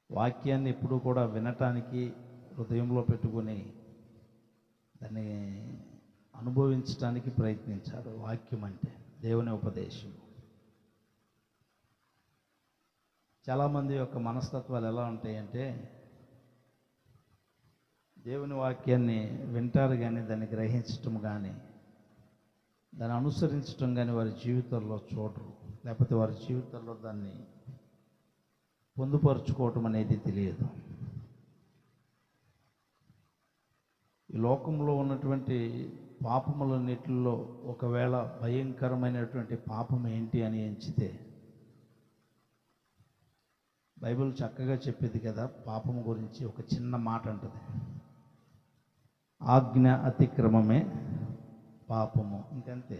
వాక్యాన్ని ఎప్పుడూ కూడా వినటానికి హృదయంలో పెట్టుకొని దాన్ని అనుభవించడానికి ప్రయత్నించాలి. వాక్యం అంటే దేవుని ఉపదేశం. చాలామంది యొక్క మనస్తత్వాలు ఎలా ఉంటాయంటే దేవుని వాక్యాన్ని వింటారు కానీ దాన్ని గ్రహించటం కానీ దాన్ని అనుసరించటం కానీ వారి జీవితాల్లో చూడరు, లేకపోతే వారి జీవితాల్లో దాన్ని పొందుపరుచుకోవటం అనేది తెలియదు. ఈ లోకంలో ఉన్నటువంటి పాపములన్నిటిలో ఒకవేళ భయంకరమైనటువంటి పాపం ఏంటి అని ఎంచితే బైబిల్ చక్కగా చెప్పేది కదా. పాపం గురించి ఒక చిన్న మాట అంటది, ఆజ్ఞ అతిక్రమమే పాపము. ఇంకంతే.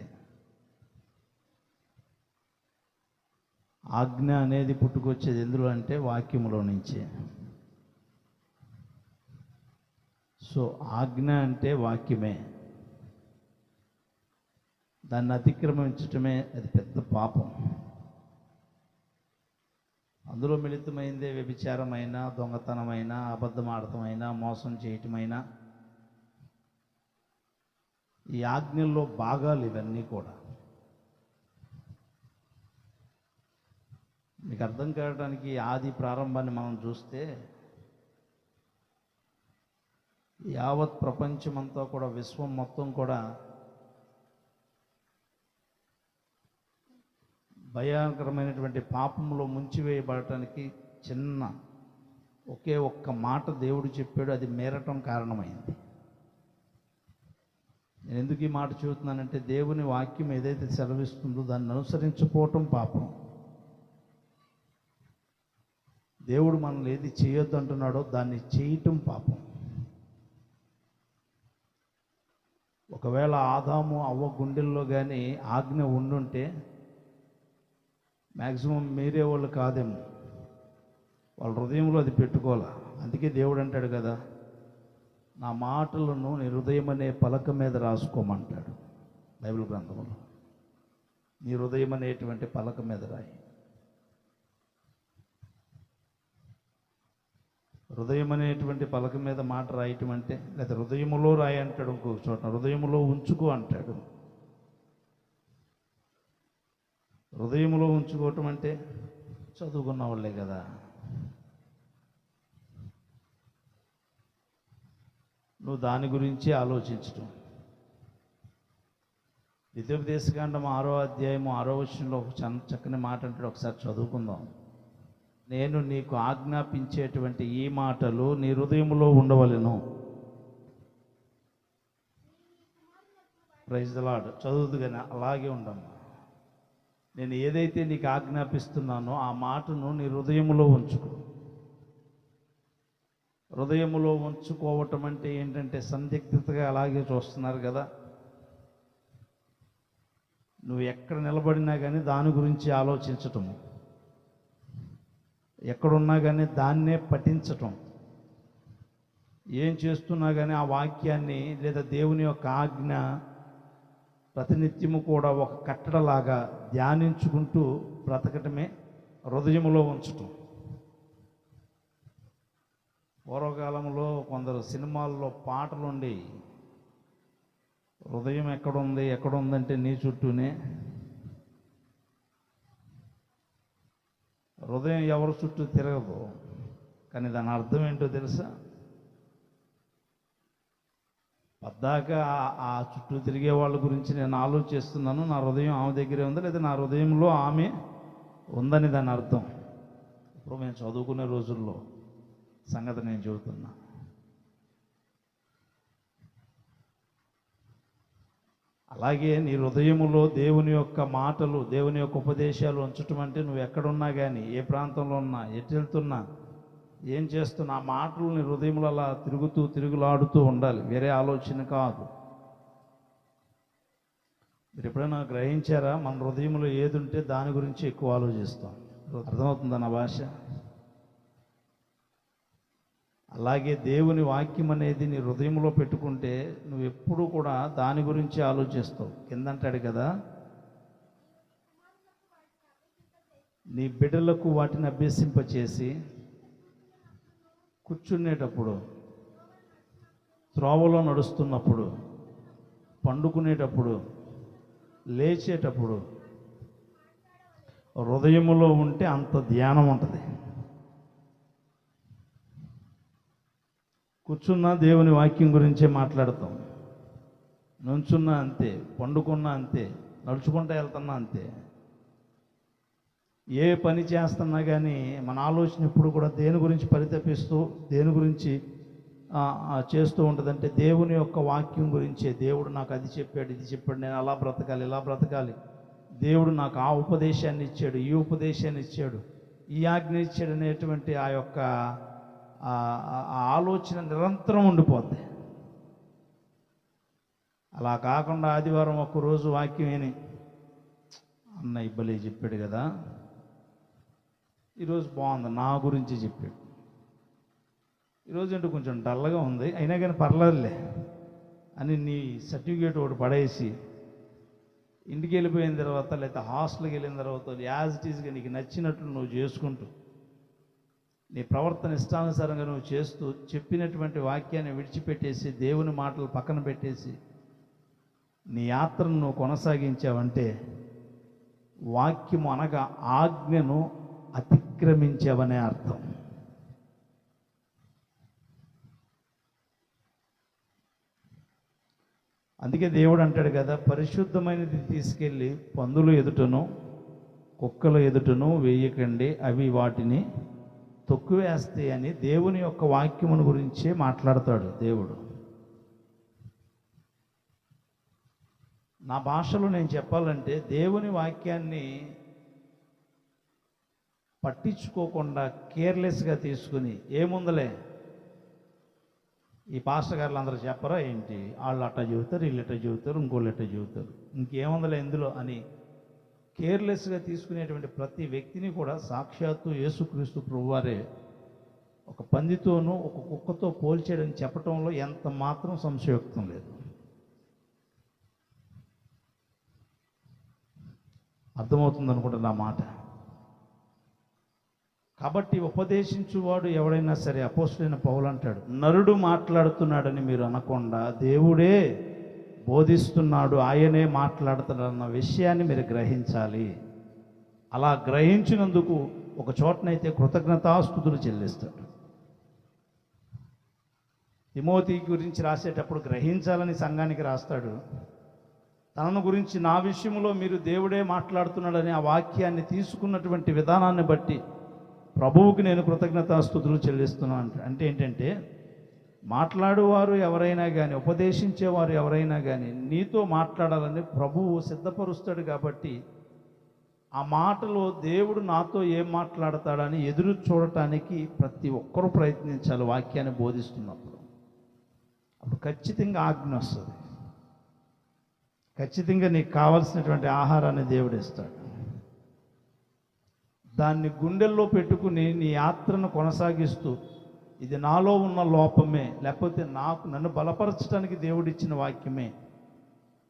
ఆజ్ఞ అనేది పుట్టుకొచ్చేది ఎందులో అంటే వాక్యములో నుంచే. సో ఆజ్ఞ అంటే వాక్యమే, దాన్ని అతిక్రమించటమే అది పెద్ద పాపం. అందులో మిళితమైందే వ్యభిచారమైన, దొంగతనమైన, అబద్ధమాడటమైనా, మోసం చేయటమైనా. ఈ ఆజ్ఞల్లో భాగాలు ఇవన్నీ కూడా. మీకు అర్థం కావడానికి ఆది ప్రారంభాన్ని మనం చూస్తే యావత్ ప్రపంచమంతా కూడా, విశ్వం మొత్తం కూడా భయంకరమైనటువంటి పాపంలో ముంచివేయబడటానికి చిన్న ఒకే ఒక్క మాట దేవుడు చెప్పాడు, అది మేరటం కారణమైంది. నేను ఎందుకు ఈ మాట చెబుతున్నానంటే దేవుని వాక్యం ఏదైతే సెలవిస్తుందో దాన్ని అనుసరించకపోవటం పాపం. దేవుడు మనల్ని ఏది చేయొద్దు అంటున్నాడో దాన్ని చేయటం పాపం. ఒకవేళ ఆదాము అవ్వ గుండెల్లో కానీ ఆజ్ఞ ఉండుంటే మ్యాక్సిమం మీరే వాళ్ళు కాదేమో, వాళ్ళ హృదయంలో అది పెట్టుకోవాలా. అందుకే దేవుడు అంటాడు కదా, నా మాటలను నీ హృదయం అనే పలక మీద రాసుకోమంటాడు బైబిల్ గ్రంథంలో. నీ హృదయం అనేటువంటి పలక మీద రాయి. హృదయం అనేటువంటి పలక మీద మాట రాయటం అంటే, లేదా హృదయములో రాయి అంటాడు ఇంకొక చోట, హృదయములో ఉంచుకో అంటాడు. హృదయములో ఉంచుకోవటం అంటే చదువుకున్న వాళ్ళే కదా. నువ్వు దాని గురించి ఆలోచించటం. ద్వితీయోపదేశకాండం 6వ అధ్యాయము 6వ వచనంలో ఒక చక్కని మాట అంటాడు, ఒకసారి చదువుకుందాం. నేను నీకు ఆజ్ఞాపించేటువంటి ఈ మాటలు నీ హృదయంలో ఉండవలెను. Praise the lord. చదువుదు కానీ అలాగే ఉండమ్మా. నేను ఏదైతే నీకు ఆజ్ఞాపిస్తున్నానో ఆ మాటను నీ హృదయంలో ఉంచుకో. హృదయంలో ఉంచుకోవటం అంటే ఏంటంటే సందిగ్ధతగా అలాగే చూస్తున్నారు కదా. నువ్వు ఎక్కడ నిలబడినా కానీ దాని గురించి ఆలోచించటము, ఎక్కడున్నా కానీ దాన్నే పఠించటం, ఏం చేస్తున్నా కానీ ఆ వాక్యాన్ని లేదా దేవుని యొక్క ఆజ్ఞ ప్రతినిత్యము కూడా ఒక కట్టడలాగా ధ్యానించుకుంటూ బ్రతకటమే హృదయములో ఉంచటం. పూర్వకాలంలో కొందరు సినిమాల్లో పాటలుండి, హృదయం ఎక్కడుందంటే నీ చుట్టూనే. హృదయం ఎవరి చుట్టూ తిరగదు, కానీ దాని అర్థం ఏంటో తెలుసా? పద్దాక ఆ చుట్టూ తిరిగే వాళ్ళ గురించి నేను ఆలోచిస్తున్నాను, నా హృదయం ఆమె దగ్గరే ఉందా లేదా నా హృదయంలో ఆమె ఉందని దాని అర్థం. ఇప్పుడు మేము చదువుకునే రోజుల్లో సంగతి నేను చెబుతున్నా. అలాగే నీ హృదయములో దేవుని యొక్క మాటలు, దేవుని యొక్క ఉపదేశాలు ఉంచటం అంటే నువ్వు ఎక్కడున్నా కానీ, ఏ ప్రాంతంలో ఉన్నా, ఎటు వెళ్తున్నా, ఏం చేస్తున్నా ఆ మాటలు నీ హృదయంలో అలా తిరుగులాడుతూ ఉండాలి, వేరే ఆలోచన కాదు. మీరు ఎప్పుడైనా గ్రహించారా? మన హృదయంలో ఏది ఉంటే దాని గురించి ఎక్కువ ఆలోచిస్తాం. అర్థమవుతుందా నా భాష? అలాగే దేవుని వాక్యం అనేది నీ హృదయంలో పెట్టుకుంటే నువ్వు ఎప్పుడూ కూడా దాని గురించి ఆలోచిస్తావు. కిందంటాడు కదా, నీ బిడ్డలకు వాటిని అభ్యసింపచేసి కూర్చునేటప్పుడు, త్రోవలో నడుస్తున్నప్పుడు, పండుకునేటప్పుడు, లేచేటప్పుడు హృదయములో ఉంటే అంత ధ్యానం ఉంటుంది. కూర్చున్నా దేవుని వాక్యం గురించే మాట్లాడతాం, నుంచున్నా అంతే, పండుకున్నా అంతే, నడుచుకుంటూ వెళ్తున్నా అంతే. ఏ పని చేస్తున్నా కానీ మన ఆలోచన ఎప్పుడు కూడా దేని గురించి పరితపిస్తూ, దేని గురించి చేస్తూ ఉంటుందంటే దేవుని యొక్క వాక్యం గురించే. దేవుడు నాకు అది చెప్పాడు, ఇది చెప్పాడు, నేను అలా బ్రతకాలి, ఇలా బ్రతకాలి, దేవుడు నాకు ఆ ఉపదేశాన్ని ఇచ్చాడు, ఈ ఉపదేశాన్ని ఇచ్చాడు, ఈ ఆజ్ఞ ఇచ్చాడు అనేటువంటి ఆ యొక్క ఆలోచన నిరంతరం ఉండిపోద్ది. అలా కాకుండా ఆదివారం ఒక్కరోజు వాక్యం విని అన్న ఇబ్బలే చెప్పాడు కదా, ఈరోజు బాగుంది, నా గురించి చెప్పాడు, ఈరోజు అంటే కొంచెం డల్గా ఉంది అయినా కానీ పర్లేదులే అని నీ సర్టిఫికేట్ ఒకటి పడేసి ఇంటికి వెళ్ళిపోయిన తర్వాత, లేకపోతే హాస్టల్కి వెళ్ళిన తర్వాత యాజ్ ఇట్ ఈజ్గా నీకు నచ్చినట్లు నువ్వు చేసుకుంటూ, నీ ప్రవర్తన ఇష్టానుసారంగా నువ్వు చేస్తూ, చెప్పినటువంటి వాక్యాన్ని విడిచిపెట్టేసి, దేవుని మాటలు పక్కన పెట్టేసి నీ యాత్రను నువ్వు కొనసాగించావంటే వాక్యము అనగా ఆజ్ఞను అతిక్రమించావనే అర్థం. అందుకే దేవుడు అంటాడు కదా, పరిశుద్ధమైనది తీసుకెళ్ళి పందులు ఎదుటను కుక్కల ఎదుటను వేయకండి, అవి వాటిని తొక్కివేస్తాయి అని దేవుని యొక్క వాక్యమును గురించే మాట్లాడతాడు దేవుడు. నా భాషలో నేను చెప్పాలంటే దేవుని వాక్యాన్ని పట్టించుకోకుండా కేర్లెస్గా తీసుకుని, ఏముందలే ఈ పాస్టర్ గారులు అందరూ చెప్పరా ఏంటి, వాళ్ళు అట్టా చెబుతారు, వీళ్ళు ఎట్టా చెబుతారు, ఇంకోళ్ళు ఎట్టా చెబుతారు, ఇంకేముందలే ఇందులో అని కేర్లెస్గా తీసుకునేటువంటి ప్రతి వ్యక్తిని కూడా సాక్షాత్తు యేసుక్రీస్తు ప్రభువారే ఒక పందితోనూ ఒక కుక్కతో పోల్చాడని చెప్పటంలో ఎంత మాత్రం సంశయోక్తం లేదు. అర్థమవుతుంది అనుకుంటా నా మాట. కాబట్టి ఉపదేశించువాడు ఎవడైనా సరే, అపోస్తలుడైన పౌలు అంటాడు, నరుడు మాట్లాడుతున్నాడని మీరు అనకుండా దేవుడే బోధిస్తున్నాడు, ఆయనే మాట్లాడుతున్నాడన్న విషయాన్ని మీరు గ్రహించాలి. అలా గ్రహించినందుకు ఒక చోటనైతే కృతజ్ఞతాస్తుతులు చెల్లిస్తాడు. తిమోతి గురించి రాసేటప్పుడు గ్రహించాలని సంఘానికి రాస్తాడు. తనను గురించి నా విషయంలో మీరు దేవుడే మాట్లాడుతున్నాడని ఆ వాక్యాన్ని తీసుకున్నటువంటి విధానాన్ని బట్టి ప్రభువుకి నేను కృతజ్ఞతాస్తుతులు చెల్లిస్తున్నాను. అంటే ఏంటంటే, మాట్లాడేవారు ఎవరైనా కానీ, ఉపదేశించేవారు ఎవరైనా కానీ నీతో మాట్లాడాలని ప్రభువు సిద్ధపరుస్తాడు. కాబట్టి ఆ మాటలో దేవుడు నాతో ఏం మాట్లాడతాడని ఎదురు చూడటానికి ప్రతి ఒక్కరూ ప్రయత్నించాలి. వాక్యాన్ని బోధిస్తున్నప్పుడు అప్పుడు ఖచ్చితంగా ఆజ్ఞ వస్తుంది, ఖచ్చితంగా నీకు కావలసినటువంటి ఆహారాన్ని దేవుడు ఇస్తాడు. దాన్ని గుండెల్లో పెట్టుకుని నీ యాత్రను కొనసాగిస్తూ, ఇది నాలో ఉన్న లోపమే, లేకపోతే నన్ను బలపరచడానికి దేవుడిచ్చిన వాక్యమే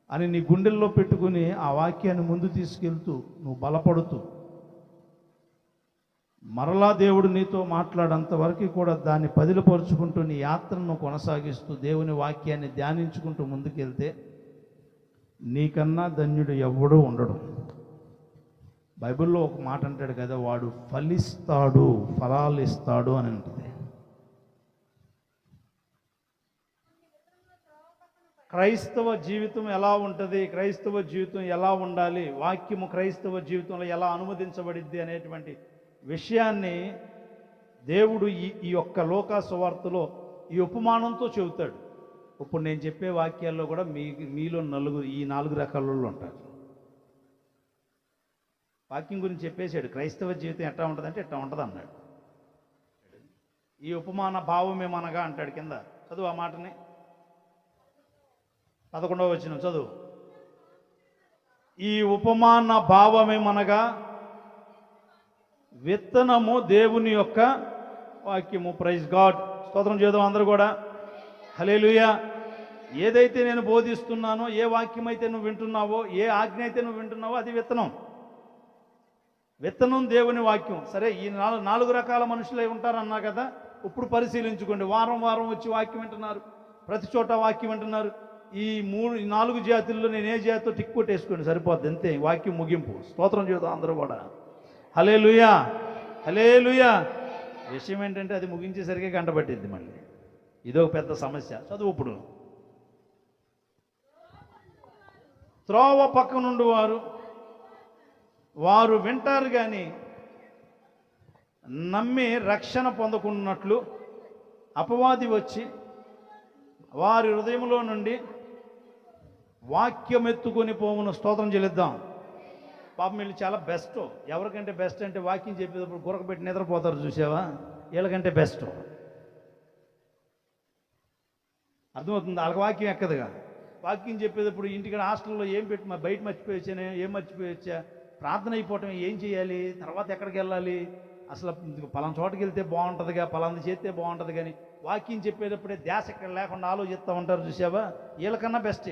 అని నీ గుండెల్లో పెట్టుకుని ఆ వాక్యాన్ని ముందు తీసుకెళ్తూ నువ్వు బలపడుతూ, మరలా దేవుడు నీతో మాట్లాడంత వరకు కూడా దాన్ని పదిలపరుచుకుంటూ నీ యాత్రను కొనసాగిస్తూ దేవుని వాక్యాన్ని ధ్యానించుకుంటూ ముందుకెళ్తే నీకన్నా ధన్యుడు ఎవ్వడూ ఉండడు. బైబిల్లో ఒక మాట అంటాడు కదా, వాడు ఫలిస్తాడు, ఫలాలు ఇస్తాడు అని అంటుంది. క్రైస్తవ జీవితం ఎలా ఉంటుంది, క్రైస్తవ జీవితం ఎలా ఉండాలి, వాక్యము క్రైస్తవ జీవితంలో ఎలా అనుమతించబడిద్ది అనేటువంటి విషయాన్ని దేవుడు ఈ యొక్క లోకా సువార్తలో ఈ ఉపమానంతో చెబుతాడు. ఇప్పుడు నేను చెప్పే వాక్యాల్లో కూడా మీలో ఈ 4 రకాల వాళ్ళు ఉంటారు. వాక్యం గురించి చెప్పేశాడు, క్రైస్తవ జీవితం ఎట్లా ఉంటుందంటే ఎట్లా ఉంటుంది అన్నాడు. ఈ ఉపమాన భావమేమనగా అంటాడు. కింద చదువు ఆ మాటని, 11వ వచనం చదువు. ఈ ఉపమాన భావమేమనగా విత్తనము దేవుని యొక్క వాక్యము. ప్రైజ్ గాడ్, స్తోత్రం చేద్దాం అందరూ కూడా. హల్లెలూయా. ఏదైతే నేను బోధిస్తున్నానో, ఏ వాక్యం అయితే నువ్వు వింటున్నావో, ఏ ఆజ్ఞ అయితే నువ్వు వింటున్నావో అది విత్తనం. విత్తనం దేవుని వాక్యం. సరే, ఈ 4 రకాల మనుషులే ఉంటారన్నా కదా, ఇప్పుడు పరిశీలించుకోండి. వారం వారం వచ్చి వాక్యం వింటున్నారు, ప్రతి చోట వాక్యం వింటున్నారు. ఈ 4 జాతుల్లో నేను ఏ జాతితో టిక్ కొట్టేసుకోండి, సరిపోద్ది, అంతే. వాక్యం ముగింపు. స్తోత్రం చేద్దాం అందరూ కూడా. హల్లెలూయా, హల్లెలూయా. విషయం ఏంటంటే అది ముగించేసరికి గంట పట్టింది. మళ్ళీ ఇదొక పెద్ద సమస్య. చదువు ఇప్పుడు. త్రోవ పక్క నుండి వారు వింటారు కానీ నమ్మి రక్షణ పొందకున్నట్లు అపవాది వచ్చి వారి హృదయంలో నుండి వాక్యం ఎత్తుకొని పోవును. స్తోత్రం చెల్లిద్దాం. పాపం వీళ్ళు చాలా బెస్ట్. ఎవరికంటే బెస్ట్ అంటే వాక్యం చెప్పేటప్పుడు గురకబెట్టి నిద్రపోతారు, చూసావా? వీళ్ళకంటే బెస్ట్. అర్థమవుతుంది? వాళ్ళకి వాక్యం ఎక్కదుగా. వాక్యం చెప్పేటప్పుడు ఇంటికి హాస్టల్లో ఏం పెట్టి బయట మర్చిపోయొచ్చానే, ఏం మర్చిపోయొచ్చా, ప్రార్థన అయిపోవటం, ఏం చేయాలి, తర్వాత ఎక్కడికి వెళ్ళాలి, అసలు పలానా చోటుకి వెళ్తే బాగుంటుందిగా, పలానా చేస్తే బాగుంటుంది. కానీ వాక్యం చెప్పేటప్పుడే ధ్యాస ఎక్కడ లేకుండా ఆలోచిస్తూ ఉంటారు, చూసావా? వీళ్ళకన్నా బెస్ట్.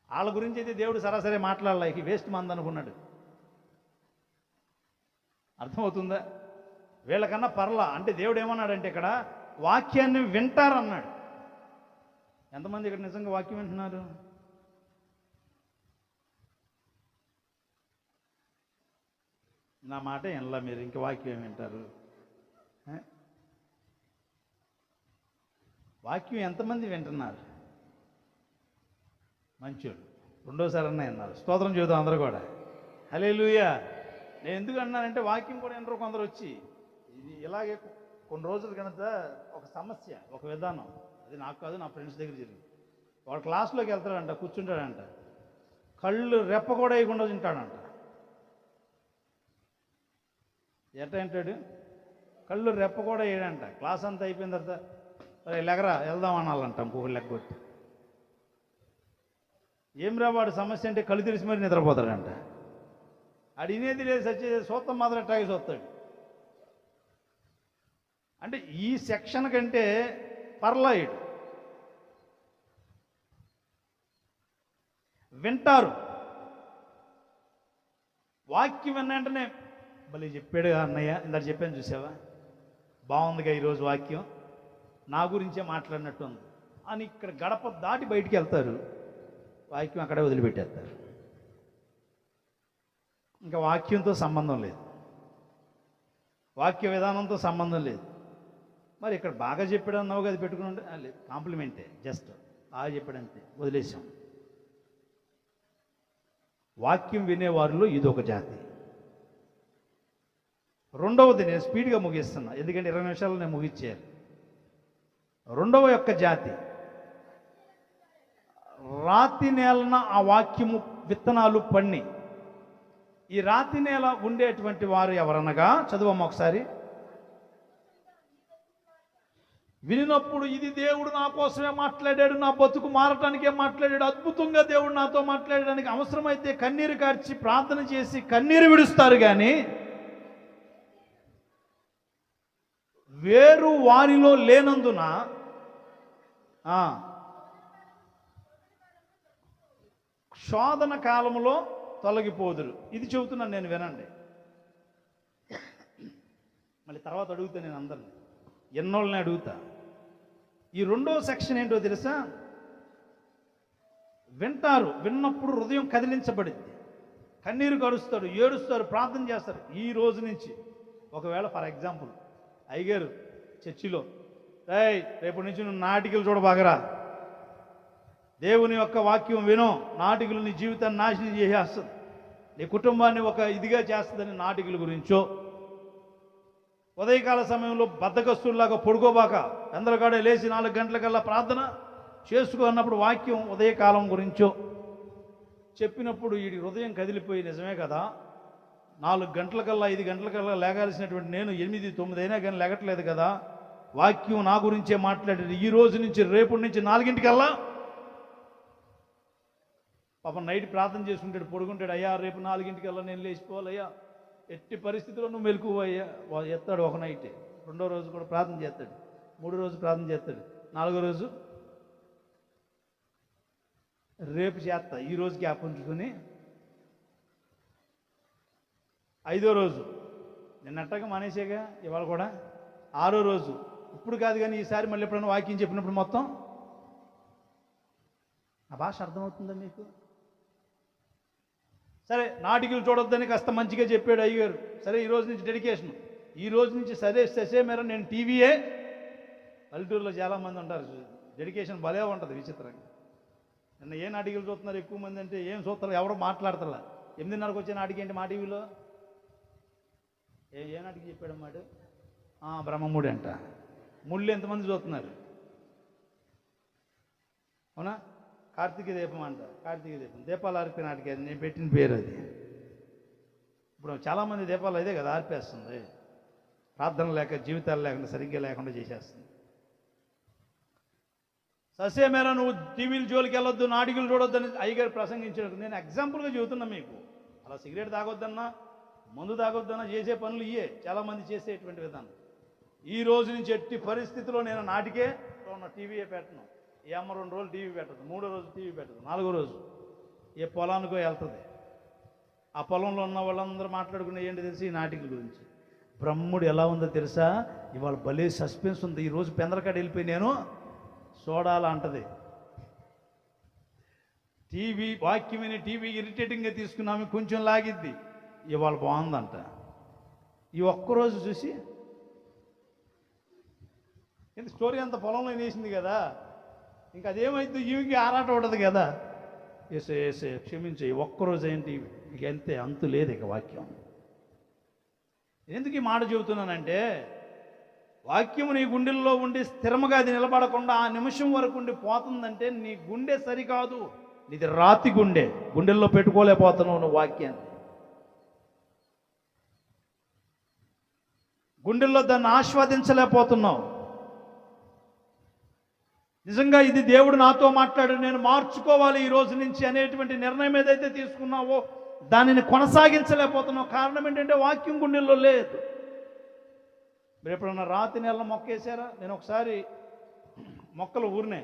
వాళ్ళ గురించి అయితే దేవుడు సరాసరి మాట్లాడలేక వేస్ట్ మంది అనుకున్నాడు. అర్థమవుతుందా? వీళ్ళకన్నా పర్లా. అంటే దేవుడు ఏమన్నాడంటే ఇక్కడ వాక్యాన్ని వింటారన్నాడు. ఎంతమంది ఇక్కడ నిజంగా వాక్యం వింటున్నారు? నా మాట వినలా మీరు, ఇంక వాక్యం వింటారు? వాక్యం ఎంతమంది వింటున్నారు? మంచోళ్ళు. రెండోసారి అన్నా విన్నారు. స్తోత్రం చూద్దాం అందరూ కూడా. హల్లెలూయా. నేను ఎందుకు అన్నానంటే వాక్యం కూడా వినరు కొందరు వచ్చి. ఇది ఇలాగే కొన్ని రోజుల కనుక ఒక సమస్య, ఒక విధానం. అది నాకు కాదు, నా ఫ్రెండ్స్ దగ్గర జరిగింది. వాడు క్లాస్లోకి వెళ్తాడంట, కూర్చుంటాడంట, కళ్ళు రెప్ప కూడా వేయకుండా తింటాడంట. ఎట్లా అంటాడు? కళ్ళు రెప్ప కూడా వేయడంట. క్లాస్ అంతా అయిపోయిన తర్వాత లెగరా వెళ్దాం అనాలంట ఇంకొక లెగ్గొట్టి. ఏం రా వాడు సమస్య అంటే కళ్ళు తెరిచి మరి నిద్రపోతాడంట. ఆడు ఇనేది లేదు, సచ్చే సూత్తం మాత్రం ఎట్టాగే చూస్తాడు. అంటే ఈ సెక్షన్ కంటే పర్లాయుడు. వింటారు, వాక్యం విన్న వెంటనే మళ్ళీ చెప్పాడు అన్నయ్య, ఇందాక చెప్పాను చూసావా, బాగుందిగా ఈరోజు వాక్యం, నా గురించే మాట్లాడినట్టు ఉంది అని ఇక్కడ గడప దాటి బయటికి వెళ్తారు. వాక్యం అక్కడే వదిలిపెట్టేస్తారు. ఇంకా వాక్యంతో సంబంధం లేదు, వాక్య విధానంతో సంబంధం లేదు. మరి ఇక్కడ బాగా చెప్పాడు అన్నావు కదా, పెట్టుకుని ఉంటే లేదు, కాంప్లిమెంటే, జస్ట్ బాగా చెప్పాడంతే, వదిలేసాం. వాక్యం వినేవారిలో ఇదొక జాతి. రెండవది, నేను స్పీడ్గా ముగిస్తున్నా ఎందుకంటే 20 నిమిషాలు నేను ముగించేయాలి. రెండవ యొక్క జాతి, రాతి నేలన ఆ వాక్యము విత్తనాలు పన్ని. ఈ రాతి నేల ఉండేటువంటి వారు ఎవరనగా, చదువమ్మ ఒకసారి. వినినప్పుడు ఇది దేవుడు నా కోసమే మాట్లాడాడు, నా బతుకు మారటానికే మాట్లాడాడు, అద్భుతంగా దేవుడు నాతో మాట్లాడడానికి, అవసరమైతే కన్నీరు కార్చి ప్రార్థన చేసి కన్నీరు విడుస్తారు. కానీ వేరు వారిలో లేనందున శోధన కాలంలో తొలగిపోదురు. ఇది చెబుతున్నాను నేను, వినండి. మళ్ళీ తర్వాత అడుగుతా నేను అందరిని, ఎన్నోళ్ళని అడుగుతా. ఈ రెండో సెక్షన్ ఏంటో తెలుసా? వింటారు, విన్నప్పుడు హృదయం కదిలించబడింది, కన్నీరు కరుస్తారు, ఏడుస్తారు, ప్రార్థన చేస్తారు. ఈ రోజు నుంచి ఒకవేళ ఫర్ ఎగ్జాంపుల్ అయ్యగారు చర్చిలో, రేపటి నుంచి నువ్వు నాటికలు చూడబాగరా, దేవుని యొక్క వాక్యం వినో, నాటికలు నీ జీవితాన్ని నాశనం చేసేస్తుంది, నీ కుటుంబాన్ని ఒక ఇదిగా చేస్తుందని నాటికల గురించో, ఉదయకాల సమయంలో బద్ధకస్తుల్లాగా పడుకోబాక, ఎందరగాడే లేచి 4 గంటలకల్లా ప్రార్థన చేసుకో అన్నప్పుడు వాక్యం ఉదయకాలం గురించో చెప్పినప్పుడు ఈ హృదయం కదిలిపోయి, నిజమే కదా, 4 గంటలకల్లా 5 గంటలకల్లా లేగాల్సినటువంటి నేను 8, 9 అయినా కానీ లేగట్లేదు కదా, వాక్యం నా గురించే మాట్లాడేది. ఈ రోజు నుంచి రేపటి నుంచి 4 పాపం నైట్ ప్రార్థన చేసుకుంటాడు, పడుకుంటాడు. అయ్యా రేపు 4 నేను లేచిపోవాలయ్యా, ఎట్టి పరిస్థితుల్లో నువ్వు మెలకువయ్యా. ఎత్తాడు ఒక నైట్, రెండో రోజు కూడా ప్రార్థన చేస్తాడు, మూడో రోజు ప్రార్థన చేస్తాడు, 4వ రోజు రేపు చేస్తా, ఈ రోజు గ్యాప్ ఉంచుకొని 5వ రోజు నిన్నట్టగా మానేసేగా, ఇవాళ కూడా 6వ రోజు. ఇప్పుడు కాదు కానీ ఈసారి మళ్ళీ ఎప్పుడైనా వాక్యం చెప్పినప్పుడు మొత్తం ఆ భాష అర్థమవుతుందా మీకు? సరే, నాటికలు చూడొద్దని కాస్త మంచిగా చెప్పాడు అయ్యగారు. సరే, ఈ రోజు నుంచి డెడికేషన్, ఈ రోజు నుంచి సరే మేర నేను టీవీయే. పల్లెటూరులో చాలామంది ఉంటారు, డెడికేషన్ భలే ఉంటుంది విచిత్రంగా. నిన్న ఏ నాటికలు చూస్తున్నారు ఎక్కువ మంది అంటే ఏం చూస్తారు, ఎవరో మాట్లాడతారా. 8:30కు వచ్చే నాటికి ఏంటి మా టీవీలో? ఏ నాటికి చెప్పాడు అమ్మాడు? బ్రహ్మముడి అంట. ముళ్ళు ఎంతమంది చూస్తున్నారు? అవునా? కార్తీక దీపం అంట. కార్తీక దీపం, దీపాలు ఆర్పే నాటికి అది నేను పెట్టిన పేరు అది. ఇప్పుడు చాలామంది దీపాలు అదే కదా ఆర్పేస్తుంది, ప్రార్థన లేక, జీవితాలు లేకుండా, సరిగ్గా లేకుండా చేసేస్తుంది. ససేమేరా నువ్వు టీవీలు జోలికి వెళ్ళొద్దు, నాటికలు చూడొద్దని అయ్యగారు ప్రసంగించాడు. నేను ఎగ్జాంపుల్గా చెబుతున్నా మీకు. అలా సిగరెట్ తాగొద్దన్నా, మందు తాగొద్దన్నా చేసే పనులు ఇయే చాలామంది చేసేటువంటి విధానం. ఈ రోజు నుంచి ఎట్టి పరిస్థితిలో నేను నాటికే టీవీయే పెట్టను. ఏ అమ్మ 2 రోజులు టీవీ పెట్టదు, 3వ రోజు టీవీ పెట్టదు, 4వ రోజు ఏ పొలానికో వెళ్తుంది. ఆ పొలంలో ఉన్న వాళ్ళందరూ మాట్లాడుకునే ఏంటి తెలిసి ఈ నాటికల గురించి. బ్రహ్ముడు ఎలా ఉందో తెలుసా? ఇవాళ భలే సస్పెన్స్ ఉంది. ఈరోజు పెందలకాడ వెళ్ళిపోయి నేను చూడాలా అంటది. టీవీ వాక్యమని టీవీ ఇరిటేటింగ్గా తీసుకున్నాము, కొంచెం లాగిద్ది. ఇవాళ బాగుందంట. ఈ ఒక్కరోజు చూసి ఎందుకు స్టోరీ అంత పొలంలో వేసింది కదా, ఇంకా అదేమైంది, ఈవికి ఆరాట ఉండదు కదా. ఏసే క్షమించే, ఒక్కరోజు ఏంటి ఇక అంతే, అంతు లేదు ఇక వాక్యం. ఎందుకు ఈ మాట చెబుతున్నానంటే, వాక్యము నీ గుండెల్లో ఉండి స్థిరముగా అది నిలబడకుండా ఆ నిమిషం వరకు ఉండి పోతుందంటే నీ గుండె సరికాదు, నీది రాతి గుండె. గుండెల్లో పెట్టుకోలేకపోతున్నావు నువ్వు వాక్యాన్ని. గుండెల్లో దాన్ని ఆస్వాదించలేకపోతున్నావు. నిజంగా ఇది దేవుడు నాతో మాట్లాడు, నేను మార్చుకోవాలి ఈ రోజు నుంచి అనేటువంటి నిర్ణయం ఏదైతే తీసుకున్నావో దానిని కొనసాగించలేకపోతున్నావు. కారణం ఏంటంటే వాక్యం గుండెల్లో లేదు. మీరు ఎప్పుడన్నా రాతి నెల మొక్కేశారా? నేను ఒకసారి మొక్కలు ఊరినే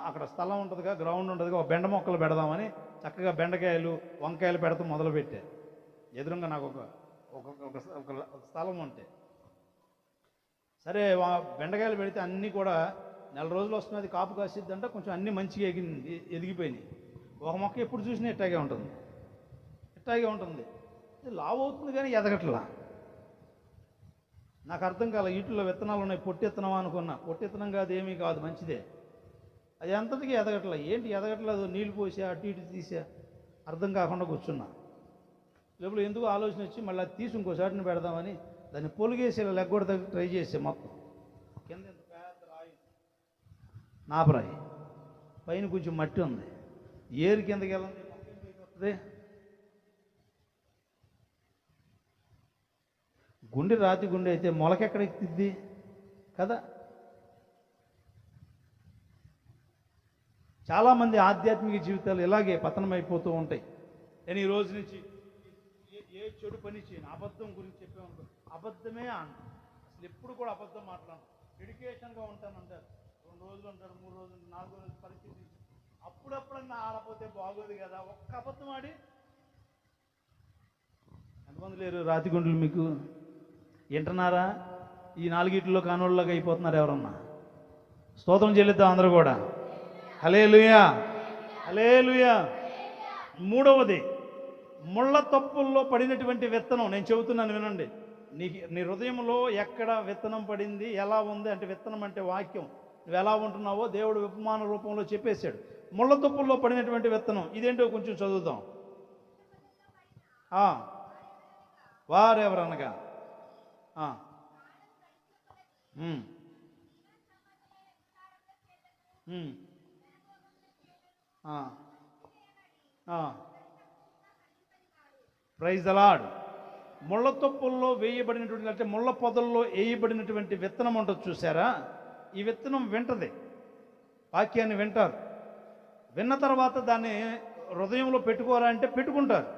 అక్కడ స్థలం ఉంటుందిగా, గ్రౌండ్ ఉంటుందిగా, ఒక బెండ మొక్కలు పెడదామని చక్కగా బెండకాయలు, వంకాయలు పెడతాం మొదలుపెట్టారు. ఎదురుగా నాకు ఒక స్థలం ఉంటే సరే, బెండకాయలు పెడితే అన్నీ కూడా 4 రోజులు వస్తున్నది, కాపు కాసిద్దంట. కొంచెం అన్నీ మంచిగా ఎదిగిపోయినాయి. ఒక మొక్క ఎప్పుడు చూసినా ఇట్టాగే ఉంటుంది. లావు అవుతుంది కానీ ఎదగట్లా. నాకు అర్థం కాల, వీటిలో విత్తనాలు ఉన్నాయి, పొట్టి విత్తనం అనుకున్నా. పొట్టి విత్తనం కాదు, ఏమీ కాదు, మంచిదే. అది ఎంతటికి ఎదగట్లా. ఏంటి ఎదగట్లేదు? నీళ్ళు పోసా, అటు ఇటు తీసా, అర్థం కాకుండా కూర్చున్నా. లోపల ఎందుకు ఆలోచన వచ్చి మళ్ళీ అది తీసి ఇంకోసారిని పెడదామని దాన్ని పొలిగేసి లెగ్గొడ ట్రై చేసే. మొత్తం కింద పెద్ద రాయి, నాపరాయి, పైన కొంచెం మట్టి ఉంది. ఏరు కిందకి వెళ్ళండి, వస్తుంది. గుండె రాతి గుండె అయితే మొలకెక్కడ ఎక్కిద్ది కదా. చాలామంది ఆధ్యాత్మిక జీవితాలు ఇలాగే పతనమైపోతూ ఉంటాయి. నేను ఈ రోజు నుంచి ఏ చెడు పని చేయను. అబద్ధం గురించి చెప్పామనుకో, అబద్ధమే అంట. అసలు ఎప్పుడు కూడా అబద్ధం మాట్లాడను. డెడికేషన్గా ఉంటానంటారు. 2 రోజులు అంటారు, 3 రోజులు, 4 రోజులు పరిస్థితి. అప్పుడప్పుడన్నా ఆడపోతే బాగోదు కదా. ఒక్క అబద్ధం ఆడి ఎంతమంది లేరు రాతి గుండెలు మీకు? వింటున్నారా? ఈ 4 కానోళ్ళలాగా అయిపోతున్నారు ఎవరన్నా? స్తోత్రం చెల్లిద్దాం అందరూ కూడా. హల్లెలూయా, హల్లెలూయా. 3వది, ముళ్ళ తప్పుల్లో పడినటువంటి విత్తనం. నేను చెబుతున్నాను వినండి. నీ హృదయంలో ఎక్కడ విత్తనం పడింది, ఎలా ఉంది అంటే, విత్తనం అంటే వాక్యం. నువ్వు ఎలా ఉంటున్నావో దేవుడు ఉపమాన రూపంలో చెప్పేశాడు. ముళ్ళ తప్పుల్లో పడినటువంటి విత్తనం ఇదేంటో కొంచెం చదువుతాం. వారెవరనగా ప్రైజ్ ద లార్డ్. ముళ్ళ తొప్పుల్లో వేయబడినటువంటి, అంటే ముళ్ళ పొదల్లో వేయబడినటువంటి విత్తనం ఉంటుంది చూసారా? ఈ విత్తనం వింటది, వాక్యాన్ని వింటారు. విన్న తర్వాత దాన్ని హృదయంలో పెట్టుకోరా అంటే పెట్టుకుంటారు.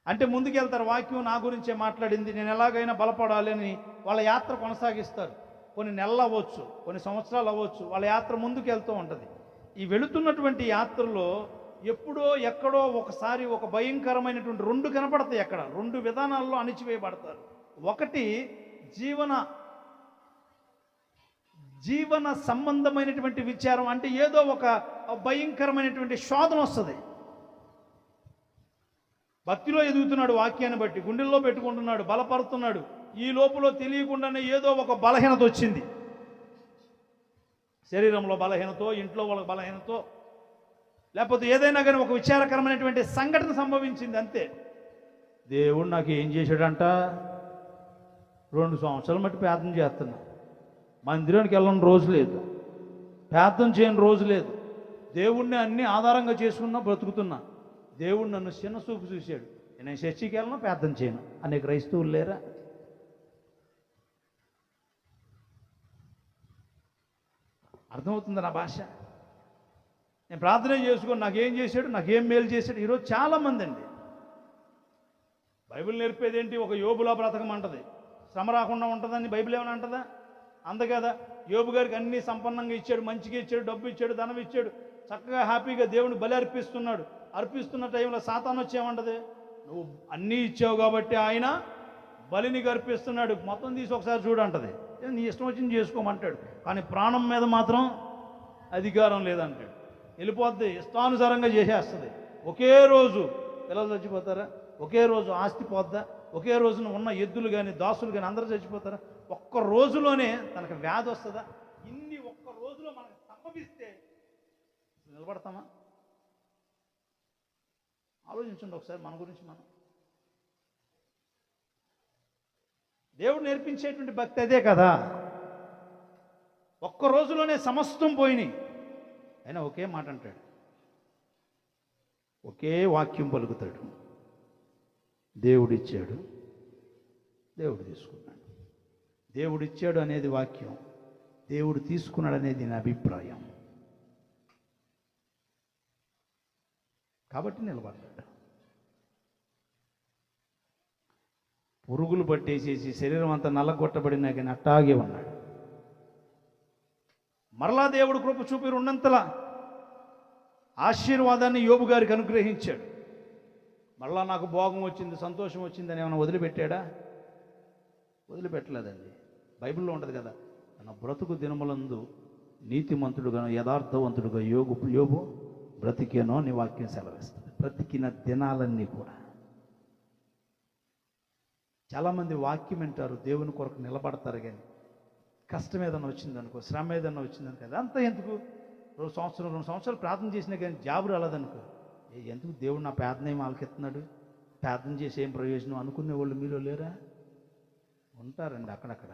అంటే ముందుకెళ్తారు. వాక్యం నా గురించే మాట్లాడింది, నేను ఎలాగైనా బలపడాలి అని వాళ్ళ యాత్ర కొనసాగిస్తారు. కొన్ని నెలలు అవ్వచ్చు, కొన్ని సంవత్సరాలు అవ్వచ్చు, వాళ్ళ యాత్ర ముందుకు వెళ్తూ ఉంటుంది. ఈ వెళుతున్నటువంటి యాత్రలో ఎప్పుడో ఎక్కడో ఒకసారి ఒక భయంకరమైనటువంటి రెండు కనపడతాయి. అక్కడ రెండు విధానాల్లో అణిచివేయబడతారు. ఒకటి జీవన సంబంధమైనటువంటి విచారం, అంటే ఏదో ఒక భయంకరమైనటువంటి శోధన వస్తుంది. భక్తిలో ఎదుగుతున్నాడు, వాక్యాన్ని బట్టి గుండెల్లో పెట్టుకుంటున్నాడు, బలపడుతున్నాడు. ఈ లోపల తెలియకుండానే ఏదో ఒక బలహీనత వచ్చింది. శరీరంలో బలహీనతో, ఇంట్లో వాళ్ళ బలహీనతో, లేకపోతే ఏదైనా కానీ ఒక విచారకరమైనటువంటి సంఘటన సంభవించింది. అంతే. దేవుడు నాకు ఏం చేశాడంట, 2 సంవత్సరాల మట్టి ప్రార్థన చేస్తున్నా, మందిరానికి వెళ్ళని రోజు లేదు, ప్రార్థన చేయని రోజు లేదు, దేవుణ్ణి అన్ని ఆధారంగా చేసుకున్నా బ్రతుకుతున్నా, దేవుడు నన్ను చిన్న చూపు చూశాడు, నేను చర్చికి వెళ్ళను, ప్రార్థన చేయను అనే క్రైస్తవులు లేరా? అర్థమవుతుంది నా భాష? నేను ప్రార్థన చేసుకొని నాకేం చేశాడు, నాకేం మేలు చేశాడు. ఈరోజు చాలామంది అండి బైబిల్ నేర్పేది ఏంటి, ఒక యోబులా బ్రతకమంటది, శ్రమ రాకుండా ఉంటుందని బైబిల్ ఏమైనా అంటదా? అంద కదా. యోబు గారికి అన్నీ సంపన్నంగా ఇచ్చాడు, మంచిగా ఇచ్చాడు, డబ్బు ఇచ్చాడు, ధనం ఇచ్చాడు, చక్కగా హ్యాపీగా దేవుని బలి అర్పిస్తున్నాడు. అర్పిస్తున్న టైంలో సాతాను వచ్చేమంటది, నువ్వు అన్నీ ఇచ్చావు కాబట్టి ఆయన బలిని అర్పిస్తున్నాడు, మొత్తం తీసి ఒకసారి చూడంటది. నీ ఇష్టం వచ్చింది చేసుకోమంటాడు, కానీ ప్రాణం మీద మాత్రం అధికారం లేదంటాడు. వెళ్ళిపోద్ది, ఇష్టానుసారంగా చేసేస్తుంది. ఒకే రోజు పిల్లలు చచ్చిపోతారా? ఒకే రోజు ఆస్తి పోద్దా? ఒకే రోజున ఉన్న ఎద్దులు కానీ దాసులు కానీ అందరూ చచ్చిపోతారా? ఒక్క రోజులోనే తనకు వ్యాధి వస్తుందా? ఇన్ని ఒక్క రోజులో మనకు సంభవిస్తే నిలబడతామా? ఆలోచించండి ఒకసారి మన గురించి మనం. దేవుడు నేర్పించేటువంటి భక్తి అదే కదా. ఒక్క రోజులోనే సమస్తం పోయినాయి, అయినా ఒకే మాట అంటాడు, ఒకే వాక్యం పలుకుతాడు, దేవుడిచ్చాడు, దేవుడు తీసుకున్నాడు. దేవుడిచ్చాడు అనేది వాక్యం, దేవుడు తీసుకున్నాడు అనేది నా అభిప్రాయం. కాబట్టి నిలబడ్డాడు. పురుగులు పట్టేసేసి శరీరం అంతా నల్లగొట్టబడినా కానీ అట్టాగే ఉన్నాడు. మరలా దేవుడు కృప చూపి రెండంతల ఆశీర్వాదాన్ని యోబు గారికి అనుగ్రహించాడు. మరలా నాకు భోగం వచ్చింది, సంతోషం వచ్చిందని ఏమైనా వదిలిపెట్టాడా? వదిలిపెట్టలేదండి. బైబిల్లో ఉంటుంది కదా, తన బ్రతుకు దినములందు నీతిమంతుడుగా యథార్థవంతుడుగా యోబు బ్రతికేనో నీ వాక్యం సెలవిస్తుంది. బ్రతికిన దినాలన్నీ కూడా. చాలామంది వాక్యం వింటారు, దేవుని కొరకు నిలబడతారు, కానీ కష్టం ఏదైనా వచ్చిందనుకో, శ్రమ ఏదైనా వచ్చిందనుకో, అదంతా ఎందుకు? 2 సంవత్సరాలు ప్రార్థన చేసినా కానీ జాబు రాలేదనుకో, ఎందుకు దేవుడు నా ప్రార్థన ఏం ఆలకెత్తున్నాడు, ప్రార్థన చేసి ఏం ప్రయోజనం అనుకునే వాళ్ళు మీలో లేరా? ఉంటారండి అక్కడక్కడ.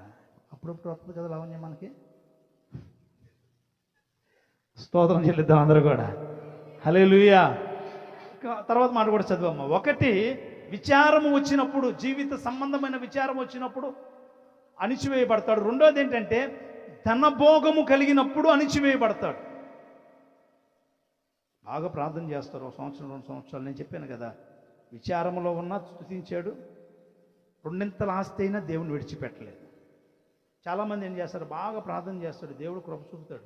అప్పుడప్పుడు వస్తుంది కదా లావణ్యం మనకి. స్తోత్రం చెల్లిద్దాం అందరూ కూడా. హల్లెలూయా. తర్వాత మాట కూడా చదువమ్మ. ఒకటి, విచారము వచ్చినప్పుడు, జీవిత సంబంధమైన విచారం వచ్చినప్పుడు అణిచివేయబడతాడు. రెండోది ఏంటంటే, ధనభోగము కలిగినప్పుడు అణిచివేయబడతాడు. బాగా ప్రార్థన చేస్తారు, 1 సంవత్సరం 2 సంవత్సరాలు. నేను చెప్పాను కదా, విచారంలో ఉన్నా స్తుతించాడు, రెండింతల ఆస్తి అయినా దేవుని విడిచిపెట్టలేదు. చాలామంది ఏం చేస్తారు, బాగా ప్రార్థన చేస్తాడు, దేవుడు కృప చూపుతాడు,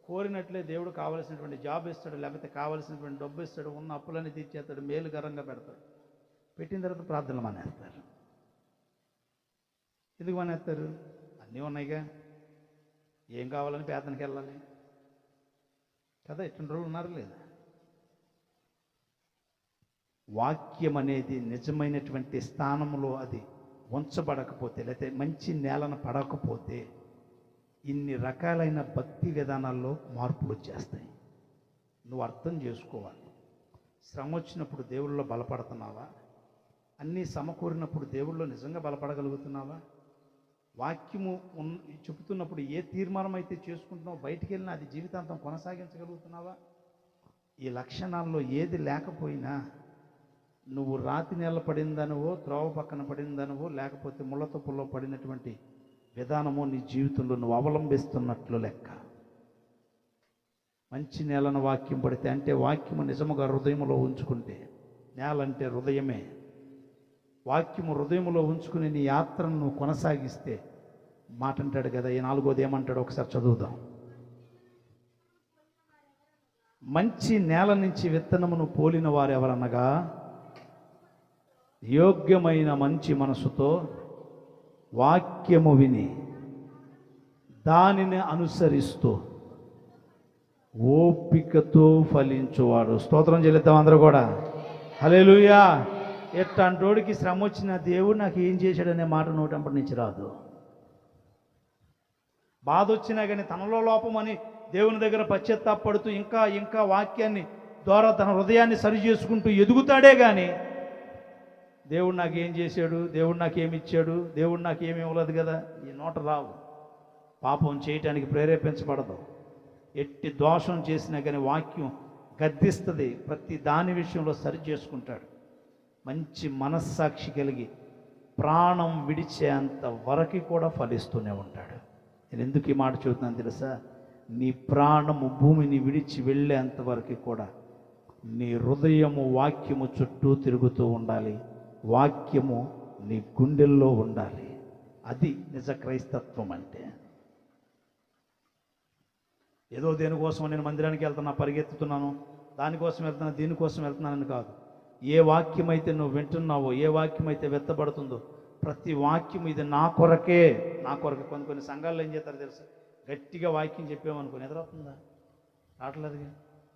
కోరినట్లే దేవుడు కావలసినటువంటి జాబ్ ఇస్తాడు, లేకపోతే కావలసినటువంటి డబ్బు ఇస్తాడు, ఉన్న అప్పులన్నీ తీర్చేస్తాడు, మేలుకరంగా పెడతాడు. పెట్టిన తర్వాత ప్రార్థనలు మానేస్తారు. ఎందుకు మానేస్తారు? అన్నీ ఉన్నాయిగా, ఏం కావాలని ప్రార్థనకి వెళ్ళాలి కదా. ఇటువంటి రోజులు ఉన్నారు లేదా? వాక్యం అనేది నిజమైనటువంటి స్థానంలో అది ఉంచబడకపోతే, లేకపోతే మంచి నేలను పడకపోతే ఇన్ని రకాలైన భక్తి విధానాల్లో మార్పులు వచ్చేస్తాయి. నువ్వు అర్థం చేసుకోవాలి. శ్రమ వచ్చినప్పుడు దేవుళ్ళలో బలపడుతున్నావా? అన్నీ సమకూరినప్పుడు దేవుళ్ళలో నిజంగా బలపడగలుగుతున్నావా? వాక్యము చెబుతున్నప్పుడు ఏ తీర్మానం అయితే చేసుకుంటున్నావో, బయటికి వెళ్ళినా అది జీవితాంతం కొనసాగించగలుగుతున్నావా? ఈ లక్షణాల్లో ఏది లేకపోయినా నువ్వు రాతి నేల పడిందనవో, త్రోవ పక్కన పడిందనవో, లేకపోతే ముళ్ళతొప్పుల్లో పడినటువంటి విధానమో నీ జీవితంలో నువ్వు అవలంబిస్తున్నట్లు లెక్క. మంచి నేలను వాక్యం పడితే, అంటే వాక్యము నిజముగా హృదయంలో ఉంచుకుంటే, నేల అంటే హృదయమే, వాక్యము హృదయంలో ఉంచుకుని నీ యాత్రను నువ్వు కొనసాగిస్తే, మాట అంటాడు కదా. ఈ 4వది ఏమంటాడు ఒకసారి చదువుదాం. మంచి నేల నుంచి విత్తనమును పోలిన వారు ఎవరనగా, యోగ్యమైన మంచి మనసుతో వాక్యము విని దానిని అనుసరిస్తూ ఓపికతో ఫలించువాడు. స్తోత్రం చెల్లిద్దాం అందరూ కూడా. హల్లెలూయా. ఎట్లాంటోడికి శ్రమ వచ్చిన దేవుడు నాకు ఏం చేశాడనే మాట నోటంపటి నుంచి రాదు. బాధ వచ్చినా కానీ తనలో లోపమని దేవుని దగ్గర పశ్చాత్తాపడుతూ ఇంకా ఇంకా వాక్యాన్ని ద్వారా తన హృదయాన్ని సరి చేసుకుంటూ ఎదుగుతాడే కానీ దేవుడు నాకు ఏం చేశాడు, దేవుడు నాకు ఏమి ఇచ్చాడు, దేవుడు నాకు ఏమి ఇవ్వలేదు కదా, ఈ నోట రావు. పాపం చేయటానికి ప్రేరేపించబడదు. ఎట్టి దోషం చేసినా కానీ వాక్యం గద్దిస్తుంది. ప్రతి దాని విషయంలో సరి చేసుకుంటాడు. మంచి మనస్సాక్షి కలిగి ప్రాణం విడిచేంత వరకు కూడా ఫలిస్తూనే ఉంటాడు. నేను ఎందుకు ఈ మాట చెబుతున్నాను తెలుసా? నీ ప్రాణము భూమిని విడిచి వెళ్ళేంత వరకు కూడా నీ హృదయము వాక్యము చుట్టూ తిరుగుతూ ఉండాలి. వాక్యము నీ గుండెల్లో ఉండాలి. అది నిజ క్రైస్తత్వం అంటే. ఏదో దేనికోసం నేను మందిరానికి వెళ్తున్నా, పరిగెత్తుతున్నాను, దానికోసం వెళ్తున్నా, దీనికోసం వెళ్తున్నానని కాదు. ఏ వాక్యం అయితే నువ్వు వింటున్నావో, ఏ వాక్యం అయితే వెత్తబడుతుందో, ప్రతి వాక్యం ఇది నా కొరకే, నా కొరకే. కొన్ని సంఘాల్లో ఏం చేస్తారు తెలుసా? గట్టిగా వాక్యం చెప్పామనుకో, నిద్రవుతుందా? రావట్లేదు.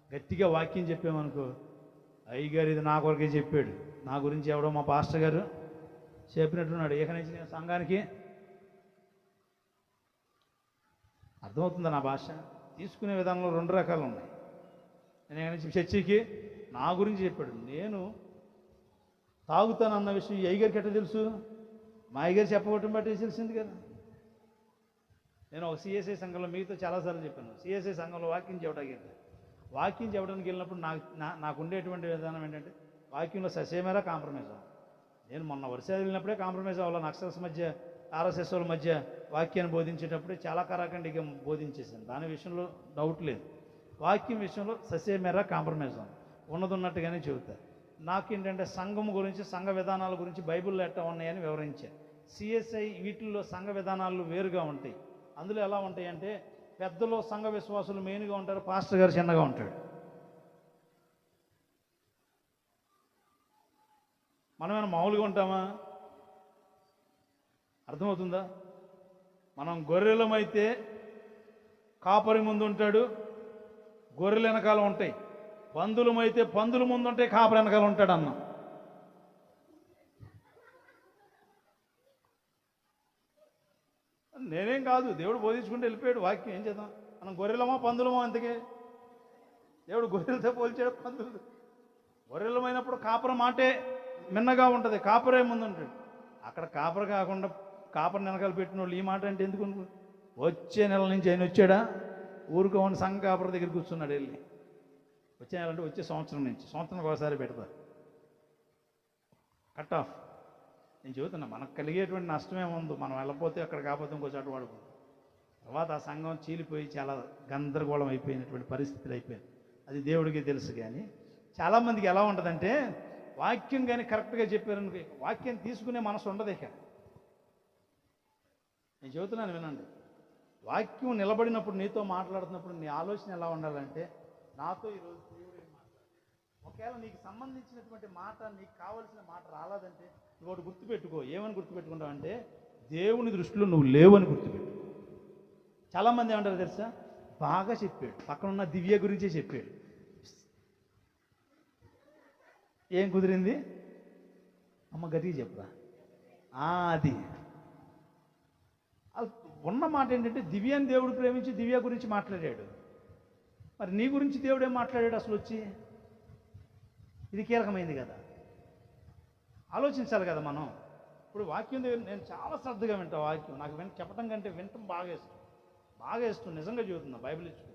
గట్టిగా వాక్యం చెప్పామనుకో, అయ్యగారు ఇది నా కొరకే చెప్పాడు, నా గురించి ఎవడో మా పాస్టర్ గారు చెప్పినట్టున్నాడు, ఇక నుంచి నేను సంఘానికి. అర్థమవుతుందా నా భాష? తీసుకునే విధానంలో రెండు రకాలు ఉన్నాయి. నేను ఇక నుంచి చర్చికి నా గురించి చెప్పాడు. నేను తాగుతానన్న విషయం అయ్యగారికి ఎట్లా తెలుసు? మా అయ్యగారు చెప్పబట్టం బట్టి తెలిసింది కదా. నేను ఒక సిఎస్ఐ సంఘంలో మీతో చాలాసార్లు చెప్పాను. సిఎస్ఐ సంఘంలో వాక్యం చెప్పడానికి వెళ్ళినప్పుడు నాకు ఉండేటువంటి విధానం ఏంటంటే, వాక్యంలో ససేమేరా కాంప్రమైజ్ అవ్వాలి. నేను మొన్న వర్షాలు వెళ్ళినప్పుడే కాంప్రమైజ్ అవ్వాలి. నక్సల్స్ మధ్య, ఆర్ఎస్ఎస్ వాళ్ళ మధ్య వాక్యాన్ని బోధించేటప్పుడే చాలా కరాఖండిగా బోధించేసాను. దాని విషయంలో డౌట్ లేదు. వాక్యం విషయంలో ససేమేరా కాంప్రమైజ్ అవ్వాలి. ఉన్నది ఉన్నట్టుగానే చెబుతారు. నాకేంటంటే సంఘం గురించి, సంఘ విధానాల గురించి బైబిల్లో ఎట్లా ఉన్నాయని వివరించాను. సిఎస్ఐ వీటిల్లో సంఘ విధానాలు వేరుగా ఉంటాయి. అందులో ఎలా ఉంటాయంటే, పెద్దలో సంఘ విశ్వాసులు మెయిన్గా ఉంటారు, పాస్టర్ గారు చిన్నగా ఉంటాడు. మనమేమైనా మామూలుగా ఉంటామా? అర్థమవుతుందా? మనం గొర్రెలమైతే కాపరి ముందు ఉంటాడు, గొర్రెల వెనకాల ఉంటాయి. పందులమైతే పందుల ముందు ఉంటాయి, కాపరి వెనకాల ఉంటాడు అన్న. నేనేం కాదు, దేవుడు బోధించుకుంటూ వెళ్ళిపోయాడు. వాక్యం ఏం చేద్దాం? మనం గొర్రెలమా పందులమా? అంతకే దేవుడు గొర్రెలతో పోల్చాడు, పందులు. గొర్రెలమైనప్పుడు కాపర మాటే మిన్నగా ఉంటుంది, కాపరే ముందు ఉంటాడు. అక్కడ కాపర కాకుండా కాపర వెనకాల పెట్టిన వాళ్ళు ఈ మాట అంటే ఎందుకు? వచ్చే నెల నుంచి ఆయన వచ్చాడా? ఊరుకోమని సంఘ కాపర దగ్గర కూర్చున్నాడు వెళ్ళి. వచ్చే నెల అంటే వచ్చే సంవత్సరం నుంచి, సంవత్సరానికి ఒకసారి పెడతారు కట్ ఆఫ్. నేను చెబుతున్నా, మనకు కలిగేటువంటి నష్టమేముందో, మనం వెళ్ళకపోతే అక్కడ కాకపోతే ఇంకో చోట వాడుకుంటాం. తర్వాత ఆ సంఘం చీలిపోయి చాలా గందరగోళం అయిపోయినటువంటి పరిస్థితులు అయిపోయింది. అది దేవుడికి తెలుసు. కానీ చాలామందికి ఎలా ఉంటుందంటే, వాక్యం కానీ కరెక్ట్గా చెప్పారనుకో, వాక్యం తీసుకునే మనసు ఉండదు. ఇక నేను చెబుతున్నాను వినండి. వాక్యం నిలబడినప్పుడు, నీతో మాట్లాడుతున్నప్పుడు నీ ఆలోచన ఎలా ఉండాలంటే, నాతో ఈరోజు దేవుడు ఏం మాట్లాడు. ఒకవేళ నీకు సంబంధించినటువంటి మాట, నీకు కావలసిన మాట రాలేదంటే నువ్వు ఒకటి గుర్తుపెట్టుకో. ఏమని గుర్తుపెట్టుకుంటావు అంటే, దేవుని దృష్టిలో నువ్వు లేవని గుర్తుపెట్టుకో. చాలామంది ఏమంటారు తెలుసా? బాగా చెప్పాడు, పక్కన ఉన్న దివ్య గురించే చెప్పాడు. ఏం కుదిరింది? అమ్మ గట్టిగా చెప్పరా? అది ఉన్న మాట ఏంటంటే, దివ్యాన్ని దేవుడు ప్రేమించి దివ్య గురించి మాట్లాడాడు. మరి నీ గురించి దేవుడు ఏం మాట్లాడాడు అసలు వచ్చి? ఇది కీలకమైంది కదా, ఆలోచించాలి కదా మనం. ఇప్పుడు వాక్యం దగ్గర నేను చాలా శ్రద్ధగా వింటా. వాక్యం నాకు చెప్పడం కంటే వినటం బాగా ఇష్టం. నిజంగా చెబుతున్నా, బైబిల్ ఇచ్చుకో.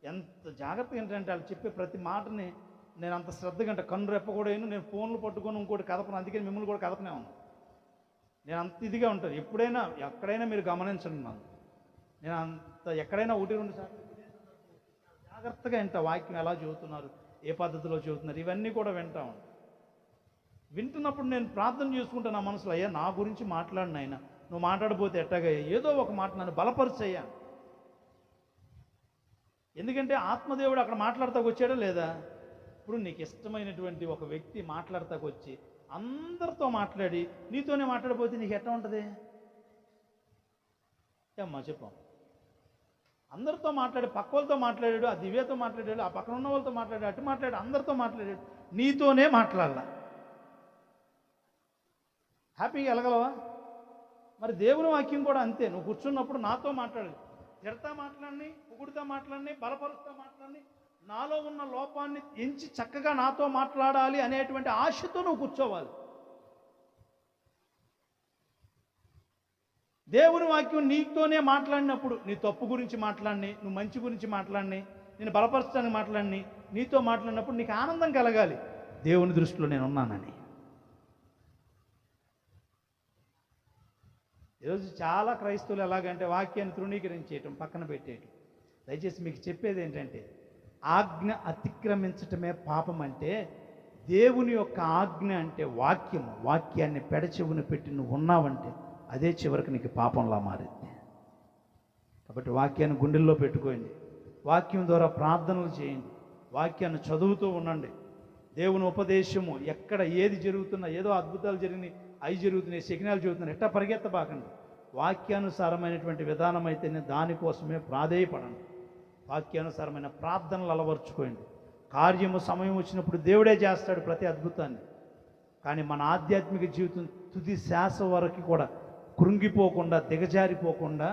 ఎంత జాగ్రత్తగా ఏంటంటే వాళ్ళు చెప్పే ప్రతి మాటని నేను అంత శ్రద్ధగా అంటే కన్ను రెప్ప కూడా అయినా నేను ఫోన్లు పట్టుకొని ఇంకోటి కదపను. అందుకని మిమ్మల్ని కూడా కదపనే ఉన్నాను. నేను అంత ఇదిగా ఉంటాను. ఎప్పుడైనా ఎక్కడైనా మీరు గమనించండి, నేను అంత ఎక్కడైనా 1-2 సార్లు జాగ్రత్తగా వింటా. వాక్యం ఎలా చెబుతున్నారు, ఏ పద్ధతిలో చెబుతున్నారు, ఇవన్నీ కూడా వింటా ఉంటాను. వింటున్నప్పుడు నేను ప్రార్థన చేసుకుంటాను నా మనసులో, అయ్యా నా గురించి మాట్లాడిన ఆయన, నువ్వు మాట్లాడబోతే ఎట్టాగా ఏదో ఒక మాట నన్ను బలపరిచయ్యా. ఎందుకంటే ఆత్మదేవుడు అక్కడ మాట్లాడతాకు వచ్చాడా లేదా? ఇప్పుడు నీకు ఇష్టమైనటువంటి ఒక వ్యక్తి మాట్లాడతాకు వచ్చి అందరితో మాట్లాడి నీతోనే మాట్లాడిపోతే నీకు ఎట్లా ఉంటుంది? ఏమ్మా చెప్పాం. అందరితో మాట్లాడి, పక్క వాళ్ళతో మాట్లాడాడు, ఆ దివ్యతో మాట్లాడాడు, ఆ పక్కన ఉన్న వాళ్ళతో మాట్లాడాడు, అటు మాట్లాడాడు, అందరితో మాట్లాడాడు, నీతోనే మాట్లాడాల. హ్యాపీగా వెళ్ళగలవా? మరి దేవుని వాక్యం కూడా అంతే. నువ్వు కూర్చున్నప్పుడు నాతో మాట్లాడాలి. తిడతా మాట్లాడిని, పొగుడుతా మాట్లాడిని, బలపరుస్తా మాట్లాడిని, నాలో ఉన్న లోపాన్ని ఎంచి చక్కగా నాతో మాట్లాడాలి అనేటువంటి ఆశతో నువ్వు కూర్చోవాలి. దేవుని వాక్యం నీతోనే మాట్లాడినప్పుడు, నీ తప్పు గురించి మాట్లాడిని, నువ్వు మంచి గురించి మాట్లాడిని, నేను బలపరచడానికి మాట్లాడిని, నీతో మాట్లాడినప్పుడు నీకు ఆనందం కలగాలి, దేవుని దృష్టిలో నేను ఉన్నానని. ఈరోజు చాలా క్రైస్తవులు ఎలాగంటే వాక్యాన్ని తృణీకరించేయటం, పక్కన పెట్టేయటం. దయచేసి మీకు చెప్పేది ఏంటంటే, ఆజ్ఞ అతిక్రమించటమే పాపం అంటే, దేవుని యొక్క ఆజ్ఞ అంటే వాక్యము. వాక్యాన్ని పెడచెవుని పెట్టి నువ్వు ఉన్నావంటే అదే చివరికి నీకు పాపంలా మారింది. కాబట్టి వాక్యాన్ని గుండెల్లో పెట్టుకోండి, వాక్యం ద్వారా ప్రార్థనలు చేయండి, వాక్యాన్ని చదువుతూ ఉండండి. దేవుని ఉపదేశము ఎక్కడ ఏది జరుగుతున్నా, ఏదో అద్భుతాలు జరిగినాయి, అవి జరుగుతున్నాయి, శకునాలు జరుగుతున్నాయి, ఎట్టా పరిగెత్తబాకండి. వాక్యానుసారమైనటువంటి విధానం అయితేనే దానికోసమే ప్రాధేయపడండి. వాక్యానుసారమైన ప్రార్థనలు అలవర్చుకోండి. కార్యము సమయం వచ్చినప్పుడు దేవుడే చేస్తాడు ప్రతి అద్భుతాన్ని. కానీ మన ఆధ్యాత్మిక జీవితం తుది శ్వాస వరకు కూడా కృంగిపోకుండా, దిగజారిపోకుండా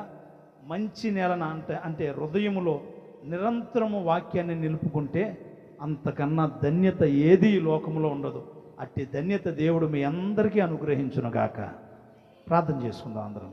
మంచి నేలన అంటే హృదయములో నిరంతరము వాక్యాన్ని నిలుపుకుంటే అంతకన్నా ధన్యత ఏది ఈ లోకంలో ఉండదు. అట్టి ధన్యత దేవుడు మీ అందరికీ అనుగ్రహించునుగాక. ప్రార్థన చేసుకుందాం అందరం.